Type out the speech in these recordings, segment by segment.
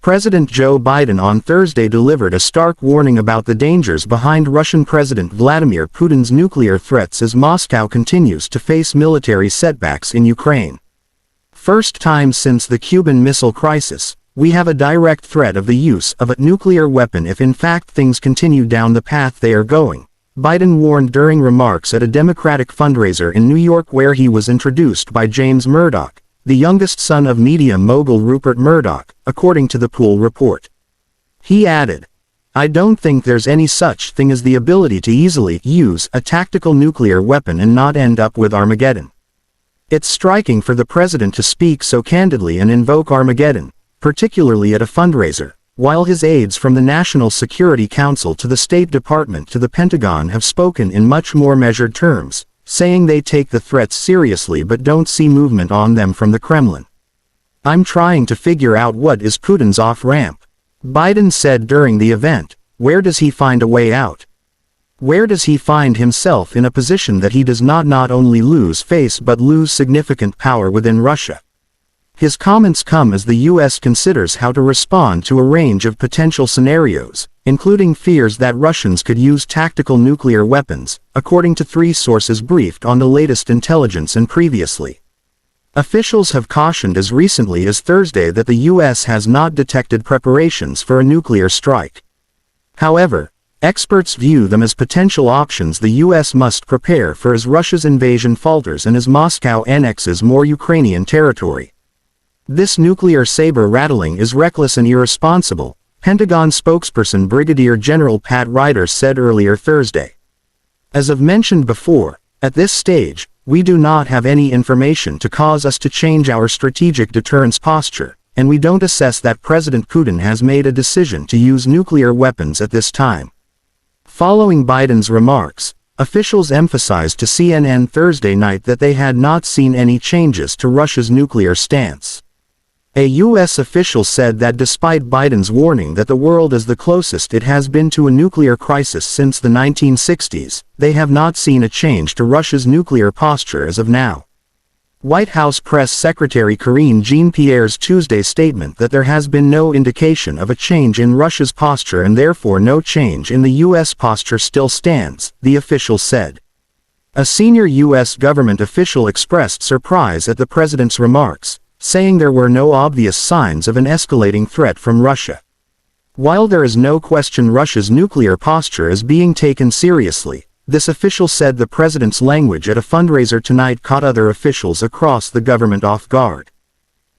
President Joe Biden on Thursday delivered a stark warning about the dangers behind Russian President Vladimir Putin's nuclear threats as Moscow continues to face military setbacks in Ukraine. First time since the Cuban Missile Crisis, we have a direct threat of the use of a nuclear weapon if in fact things continue down the path they are going, Biden warned during remarks at a Democratic fundraiser in New York where he was introduced by James Murdoch, the youngest son of media mogul Rupert Murdoch, according to the Pool report. He added, "I don't think there's any such thing as the ability to easily use a tactical nuclear weapon and not end up with Armageddon. It's striking for the president to speak so candidly and invoke Armageddon, particularly at a fundraiser, while his aides from the National Security Council to the State Department to the Pentagon have spoken in much more measured terms, saying they take the threats seriously but don't see movement on them from the Kremlin. I'm trying to figure out what is Putin's off-ramp," Biden said during the event. Where does he find a way out? Where does he find himself in a position that he does not only lose face but lose significant power within Russia? His comments come as the U.S. considers how to respond to a range of potential scenarios, including fears that Russians could use tactical nuclear weapons, according to 3 sources briefed on the latest intelligence and previously. Officials have cautioned as recently as Thursday that the U.S. has not detected preparations for a nuclear strike. However, experts view them as potential options the U.S. must prepare for as Russia's invasion falters and as Moscow annexes more Ukrainian territory. "This nuclear saber rattling is reckless and irresponsible," Pentagon spokesperson Brigadier General Pat Ryder said earlier Thursday. "As I've mentioned before, at this stage, we do not have any information to cause us to change our strategic deterrence posture, and we don't assess that President Putin has made a decision to use nuclear weapons at this time." Following Biden's remarks, officials emphasized to CNN Thursday night that they had not seen any changes to Russia's nuclear stance. A U.S. official said that despite Biden's warning that the world is the closest it has been to a nuclear crisis since the 1960s, they have not seen a change to Russia's nuclear posture as of now. White House Press Secretary Karine Jean-Pierre's Tuesday statement that there has been no indication of a change in Russia's posture and therefore no change in the U.S. posture still stands, the official said. A senior U.S. government official expressed surprise at the president's remarks, saying there were no obvious signs of an escalating threat from Russia. While there is no question Russia's nuclear posture is being taken seriously, this official said the president's language at a fundraiser tonight caught other officials across the government off guard.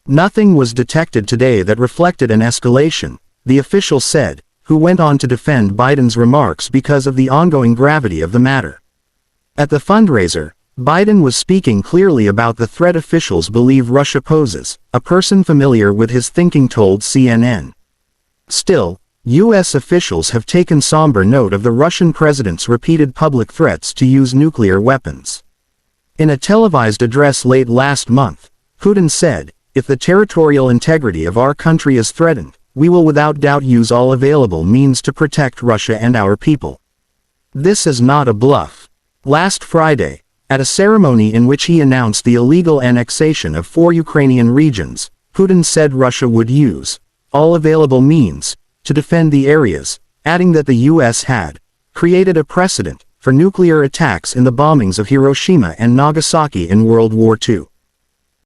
"Nothing was detected today that reflected an escalation," the official said, who went on to defend Biden's remarks because of the ongoing gravity of the matter. At the fundraiser, Biden was speaking clearly about the threat officials believe Russia poses, a person familiar with his thinking told CNN. Still, U.S. officials have taken somber note of the Russian president's repeated public threats to use nuclear weapons. In a televised address late last month, Putin said, "If the territorial integrity of our country is threatened, we will without doubt use all available means to protect Russia and our people." This is not a bluff. Last Friday, at a ceremony in which he announced the illegal annexation of 4 Ukrainian regions, Putin said Russia would use all available means to defend the areas, adding that the U.S. had created a precedent for nuclear attacks in the bombings of Hiroshima and Nagasaki in World War II.